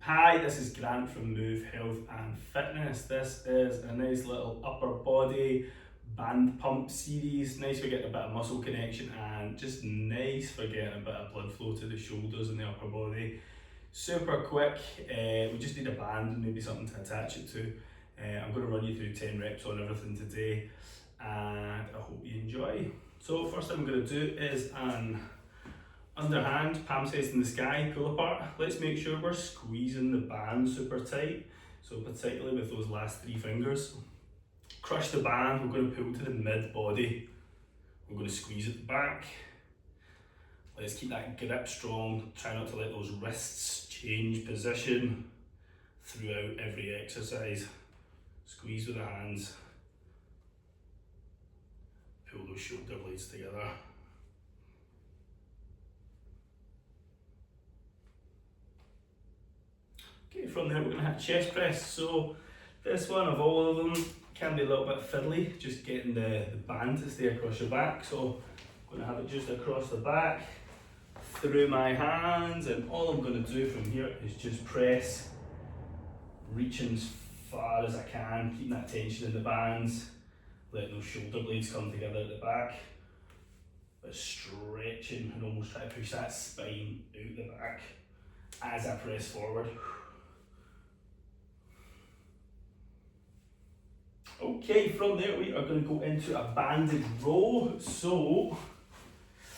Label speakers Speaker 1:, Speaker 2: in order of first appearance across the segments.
Speaker 1: Hi, this is Grant from Move Health and Fitness. This is a nice little upper body band pump series. Nice for getting a bit of muscle connection and just nice for getting a bit of blood flow to the shoulders and the upper body. Super quick, we just need a band and maybe something to attach it to. I'm going to run you through 10 reps on everything today and I hope you enjoy. So first thing I'm going to do is an underhand, palms facing the sky, pull apart. Let's make sure we're squeezing the band super tight. So particularly with those last 3 fingers. Crush the band, we're going to pull to the mid body. We're going to squeeze at the back. Let's keep that grip strong. Try not to let those wrists change position throughout every exercise. Squeeze with the hands. Pull those shoulder blades together. Okay, from there we're going to hit chest press. So this one of all of them can be a little bit fiddly, just getting the band to stay across your back. So I'm going to have it just across the back, through my hands, and all I'm going to do from here is just press, reaching as far as I can, keeping that tension in the bands, letting those shoulder blades come together at the back, but stretching and almost try to push that spine out the back as I press forward. Okay, from there we are going to go into a banded row. So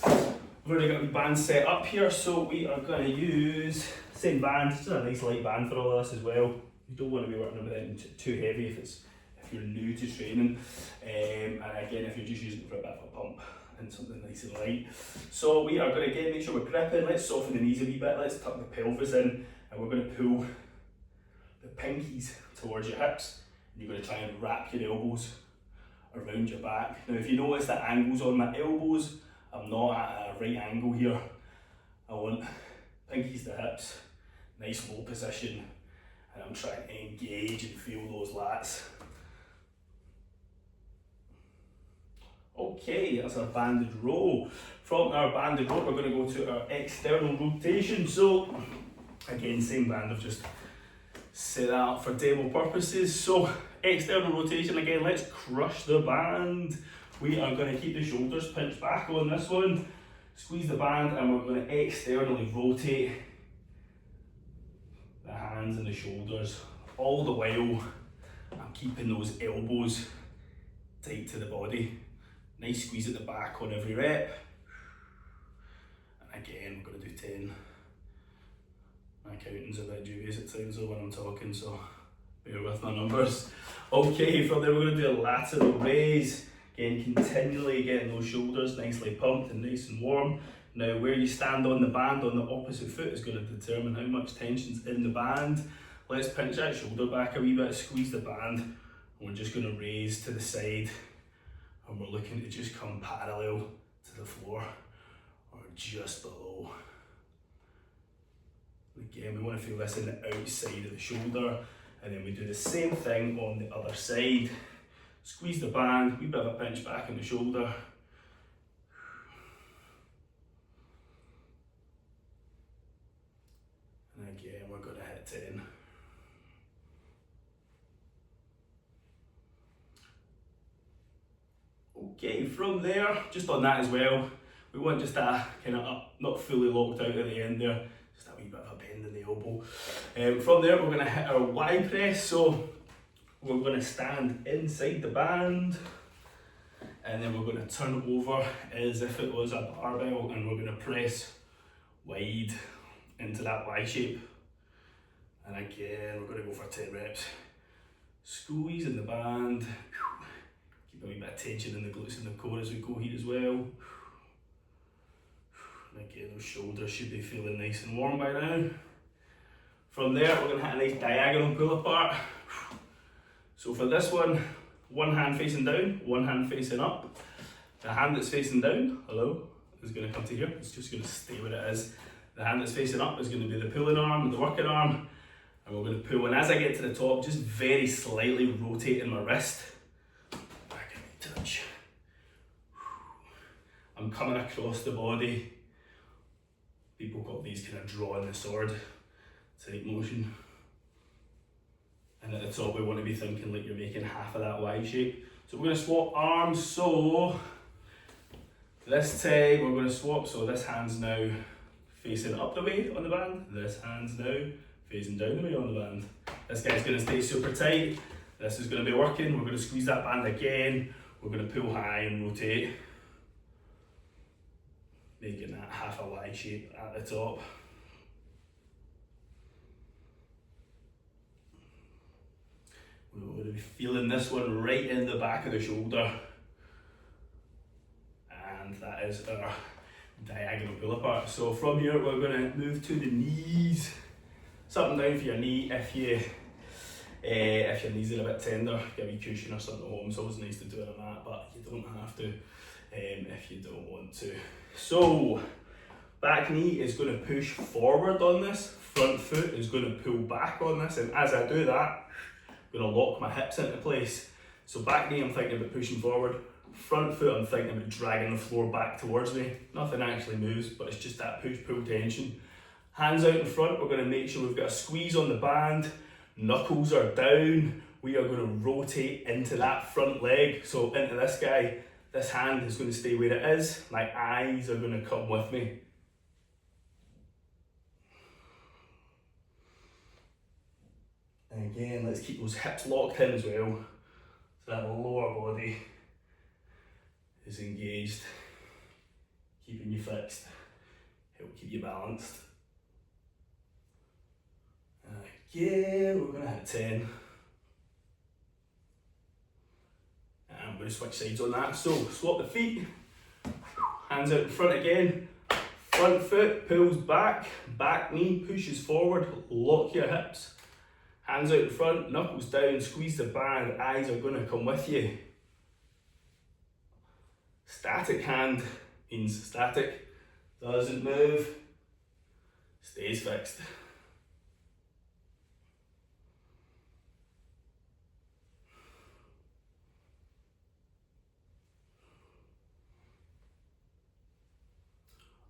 Speaker 1: we've already got the band set up here, so we are going to use same band, just a nice light band for all of this as well. You don't want to be working with it too heavy if you're new to training, and again if you're just using it for a bit of a pump and something nice and light. So we are going to again make sure we're gripping. Let's soften the knees a wee bit. Let's tuck the pelvis in, and we're going to pull the pinkies towards your hips. You're going to try and wrap your elbows around your back. Now if you notice the angles on my elbows, I'm not at a right angle here. I want pinkies to hips, nice low position, and I'm trying to engage and feel those lats. Okay, that's our banded row. From our banded row, we're going to go to our external rotation. So again, same band, I've just set that up for demo purposes. So external rotation again, let's crush the band. We are going to keep the shoulders pinched back on this one, squeeze the band, and we're going to externally rotate the hands and the shoulders, all the while I'm keeping those elbows tight to the body. Nice squeeze at the back on every rep. And again, we're going to do 10. My counting's a bit dubious at times though when I'm talking, so bear with my numbers. Okay, from there we're going to do a lateral raise. Again, continually getting those shoulders nicely pumped and nice and warm. Now where you stand on the band on the opposite foot is going to determine how much tension's in the band. Let's pinch that shoulder back a wee bit, squeeze the band, and we're just going to raise to the side, and we're looking to just come parallel to the floor or just below. Again, we want to feel this in the outside of the shoulder, and then we do the same thing on the other side. Squeeze the band, wee bit of a pinch back in the shoulder. And again, we're going to hit 10. Okay, from there, just on that as well, we want just a kind of up, not fully locked out at the end there, just a wee bit of a bend in the elbow. From there, we're going to hit our Y press. So we're going to stand inside the band, and then we're going to turn over as if it was a barbell, and we're going to press wide into that Y shape. And again, we're going to go for 10 reps. Squeezing the band. Keep a wee bit of tension in the glutes and the core as we go here as well. And again, those shoulders should be feeling nice and warm by now. From there, we're going to hit a nice diagonal pull apart. So for this one hand facing down, one hand facing up. The hand that's facing down, hello, is going to come to here. It's just going to stay where it is. The hand that's facing up is going to be the pulling arm, the working arm. And we're going to pull, and as I get to the top, just very slightly rotating my wrist. Back and touch. I'm coming across the body. People call these kind of drawing the sword. tight motion. And at the top we want to be thinking like you're making half of that Y shape. So we're going to swap arms, so this time we're going to swap, so this hand's now facing up the way on the band, this hand's now facing down the way on the band. This guy's going to stay super tight, this is going to be working, we're going to squeeze that band again, we're going to pull high and rotate, making that half a Y shape at the top. We're going to be feeling this one right in the back of the shoulder. And that is our diagonal pull apart. So from here we're going to move to the knees. Something down for your knee if your knees are a bit tender, give you cushion or something at home. It's always nice to do it on that, but you don't have to if you don't want to. So back knee is going to push forward on this, front foot is going to pull back on this, and as I do that, I'm going to lock my hips into place. So back knee I'm thinking about pushing forward, front foot I'm thinking about dragging the floor back towards me. Nothing actually moves, but it's just that push-pull tension. Hands out in front, we're going to make sure we've got a squeeze on the band, knuckles are down, we are going to rotate into that front leg, so into this guy. This hand is going to stay where it is, my eyes are going to come with me. And again, let's keep those hips locked in as well, so that lower body is engaged, keeping you fixed, help keep you balanced. And again, we're going to hit 10. And I'm going to switch sides on that, so swap the feet, hands out in front again, front foot pulls back, back knee pushes forward, lock your hips. Hands out in front, knuckles down, squeeze the band, eyes are going to come with you. Static hand means static, doesn't move, stays fixed.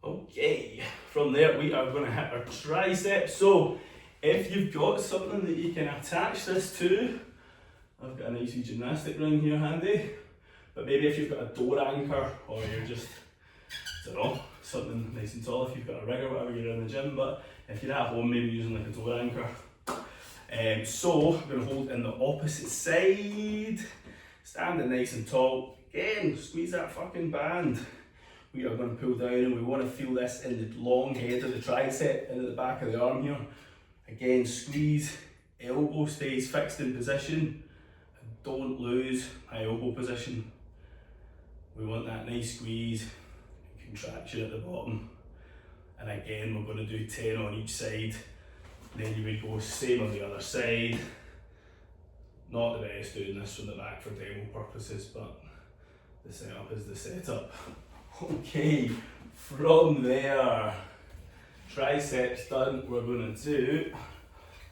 Speaker 1: Okay, from there we are going to hit our triceps. So if you've got something that you can attach this to, I've got a nice wee gymnastic ring here handy, but maybe if you've got a door anchor or you're just, I don't know, something nice and tall, if you've got a rig or whatever, you're in the gym, but if you're at home, maybe using like a door anchor. So I'm going to hold in the opposite side, standing nice and tall, again squeeze that fucking band. We are going to pull down and we want to feel this in the long head of the tricep, into the back of the arm here. Again, squeeze, elbow stays fixed in position, and don't lose my elbow position. We want that nice squeeze, contraction at the bottom. And again, we're going to do 10 on each side. Then you would go same on the other side. Not the best doing this from the back for demo purposes, but the setup is the setup. Okay, from there, triceps done, we're going to do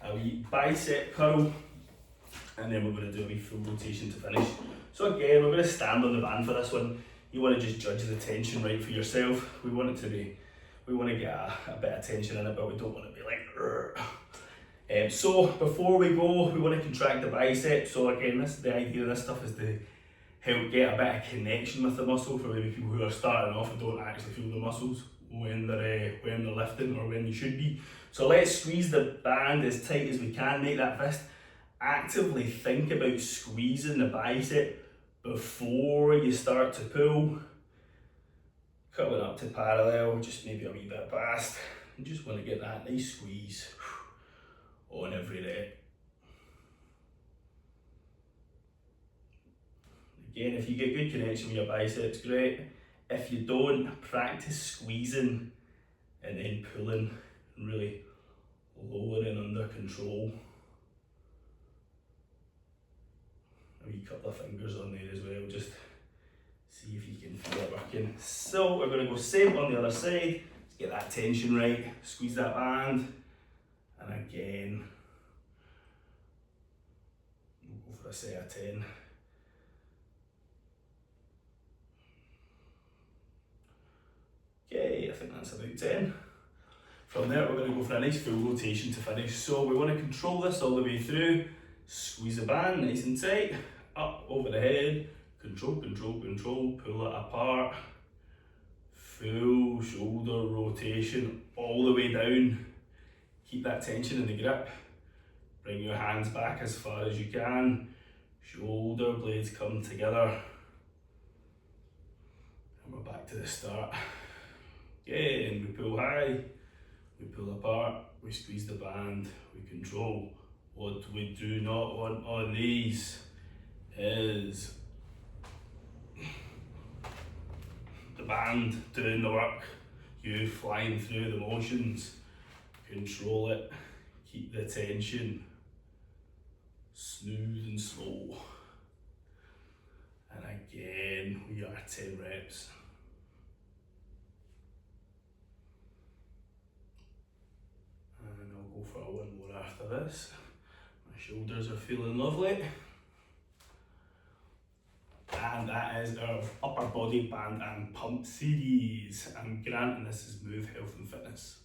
Speaker 1: a wee bicep curl, and then we're going to do a wee full rotation to finish. So again, we're going to stand on the band for this one. You want to just judge the tension right for yourself. We want it to be, we want to get a bit of tension in it, but we don't want it to be like, so before we go, we want to contract the bicep. So again, the idea of this stuff is to help get a bit of connection with the muscle for maybe people who are starting off and don't actually feel the muscles when they're lifting or when they should be. So let's squeeze the band as tight as we can, make that fist. Actively think about squeezing the bicep before you start to pull. Coming up to parallel, just maybe a wee bit past. You just want to get that nice squeeze on every rep. Again, if you get good connection with your biceps, great. If you don't, practice squeezing and then pulling and really lowering under control. A wee couple of fingers on there as well, just see if you can feel it working. So we're going to go same on the other side. Let's get that tension right, squeeze that band, and again, we'll go for a set of 10. Okay, I think that's about 10. From there, we're going to go for a nice full rotation to finish. So we want to control this all the way through. Squeeze the band nice and tight, up over the head, control, control, control, pull it apart. Full shoulder rotation all the way down. Keep that tension in the grip. Bring your hands back as far as you can. Shoulder blades come together. And we're back to the start. Again, we pull high, we pull apart, we squeeze the band, we control. What we do not want on these is the band doing the work, you flying through the motions. Control it, keep the tension, smooth and slow. And again, we are 10 reps. And I'll go for one more after this. My shoulders are feeling lovely. And that is our upper body band and pump series. I'm Grant and this is Move Health and Fitness.